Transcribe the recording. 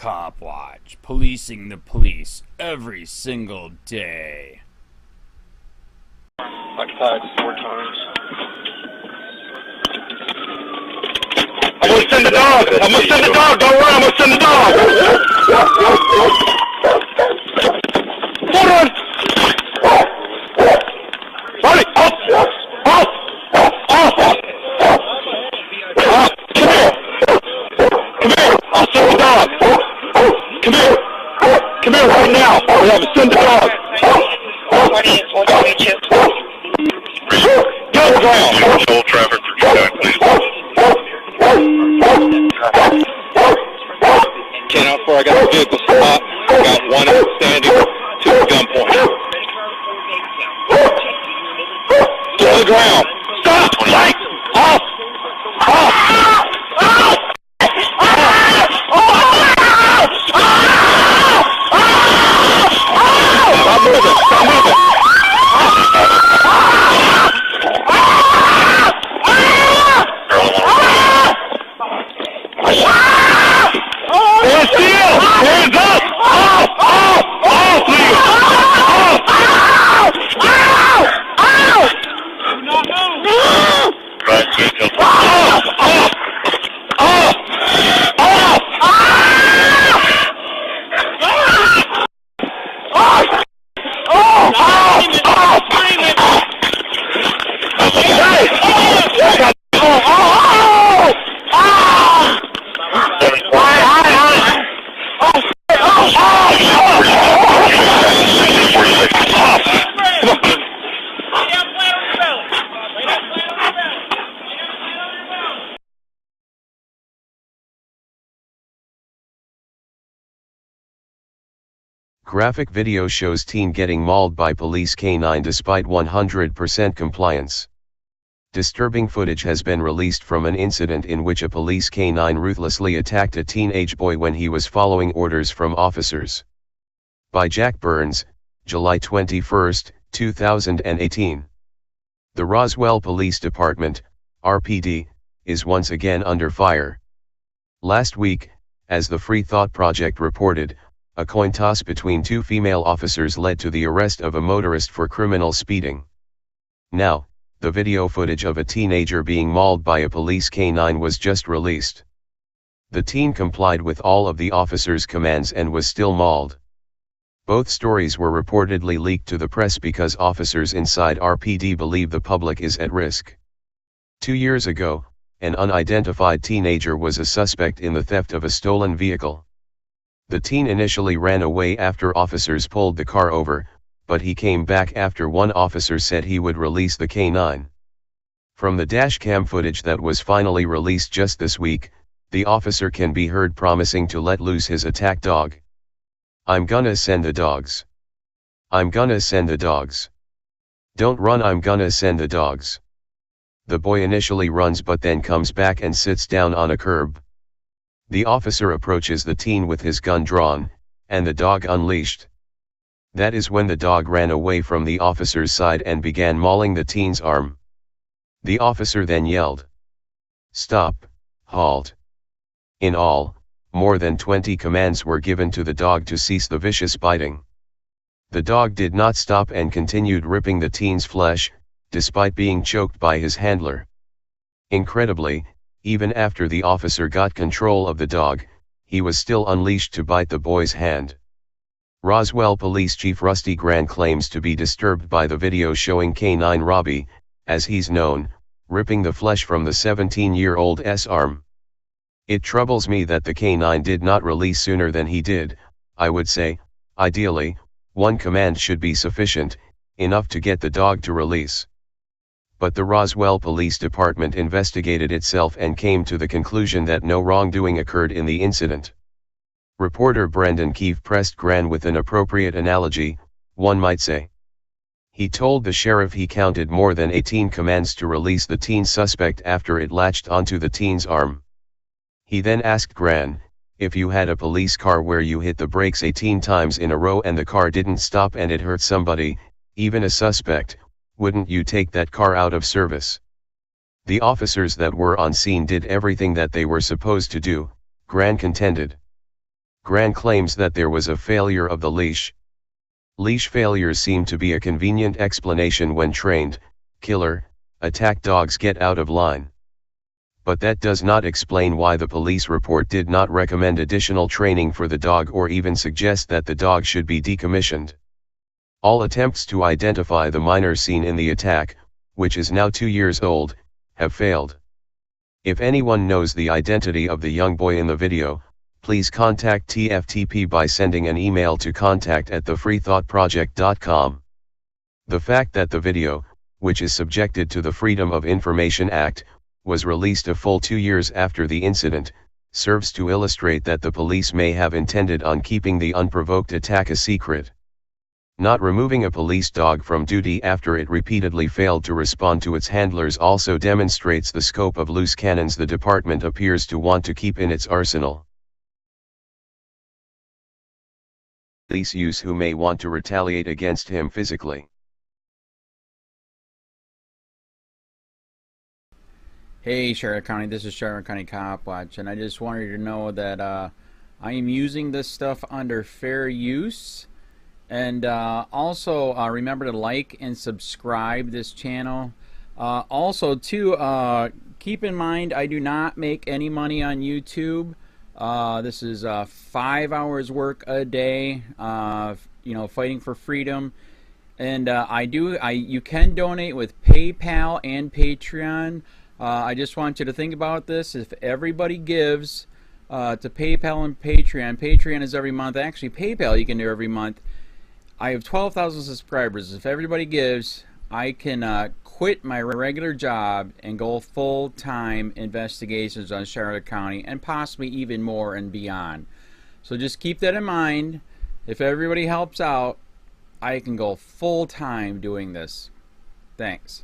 Copwatch, policing the police every single day. Occupied 4 times. I'm gonna send the dog! I'm gonna send the dog! Don't worry, I'm gonna send the dog! Hold on! Buddy! Up! Up! Up! Come here! Come here! I'll send the dog! Come here! Come here right now! I'm gonna send the dog! 122. Go down! Control traffic for Q9, please. Ken, how far I got the vehicle spot? I got one outstanding, 2 at gunpoint. Get on the ground! Stop! Lights! Off! Off! Stop moving! Stop moving! Stand still! Hands up! Off! Off! Off! Leave! Off! Ow! Do not move! Right, good. Off! Off! Off! Off! Graphic video shows teen getting mauled by police canine despite 100% compliance. Disturbing footage has been released from an incident in which a police canine ruthlessly attacked a teenage boy when he was following orders from officers. By Jack Burns, July 21, 2018. The Roswell Police Department, RPD, is once again under fire. Last week, as the Free Thought Project reported, a coin toss between 2 female officers led to the arrest of a motorist for criminal speeding. Now, the video footage of a teenager being mauled by a police canine was just released. The teen complied with all of the officer's commands and was still mauled. Both stories were reportedly leaked to the press because officers inside RPD believe the public is at risk. 2 years ago, an unidentified teenager was a suspect in the theft of a stolen vehicle. The teen initially ran away after officers pulled the car over, but he came back after one officer said he would release the canine. From the dashcam footage that was finally released just this week, the officer can be heard promising to let loose his attack dog. "I'm gonna send the dogs. I'm gonna send the dogs. Don't run, I'm gonna send the dogs." The boy initially runs but then comes back and sits down on a curb. The officer approaches the teen with his gun drawn, and the dog unleashed. That is when the dog ran away from the officer's side and began mauling the teen's arm. The officer then yelled, "Stop, halt." In all, more than 20 commands were given to the dog to cease the vicious biting. The dog did not stop and continued ripping the teen's flesh, despite being choked by his handler. Incredibly, even after the officer got control of the dog, he was still unleashed to bite the boy's hand. Roswell Police Chief Rusty Grant claims to be disturbed by the video showing Canine Robbie, as he's known, ripping the flesh from the 17-year-old's arm. "It troubles me that the canine did not release sooner than he did. I would say, ideally, 1 command should be sufficient, enough to get the dog to release." But the Roswell Police Department investigated itself and came to the conclusion that no wrongdoing occurred in the incident. Reporter Brendan Keefe pressed Grant with an appropriate analogy, one might say. He told the sheriff he counted more than 18 commands to release the teen suspect after it latched onto the teen's arm. He then asked Grant, "If you had a police car where you hit the brakes 18 times in a row and the car didn't stop and it hurt somebody, even a suspect, wouldn't you take that car out of service?" The officers that were on scene did everything that they were supposed to do, Grant contended. Gran claims that there was a failure of the leash. Leash failures seem to be a convenient explanation when trained, killer, attack dogs get out of line. But that does not explain why the police report did not recommend additional training for the dog or even suggest that the dog should be decommissioned. All attempts to identify the minor seen in the attack, which is now 2 years old, have failed. If anyone knows the identity of the young boy in the video, please contact TFTP by sending an email to contact@thefreethoughtproject.com. The fact that the video, which is subjected to the Freedom of Information Act, was released a full 2 years after the incident, serves to illustrate that the police may have intended on keeping the unprovoked attack a secret. Not removing a police dog from duty after it repeatedly failed to respond to its handlers also demonstrates the scope of loose cannons the department appears to want to keep in its arsenal. Police use who may want to retaliate against him physically. Hey Charlotte County, this is Charlotte County Copwatch, and I just wanted you to know that I am using this stuff under fair use. And also remember to like and subscribe this channel. Also too, keep in mind I do not make any money on YouTube. This is 5 hours work a day, you know, fighting for freedom. And you can donate with PayPal and Patreon. I just want you to think about this. If everybody gives to PayPal and Patreon, Patreon is every month. Actually, PayPal you can do every month. I have 12,000 subscribers. If everybody gives, I can quit my regular job and go full-time investigations on Charlotte County and possibly even more and beyond. So just keep that in mind. If everybody helps out, I can go full-time doing this. Thanks.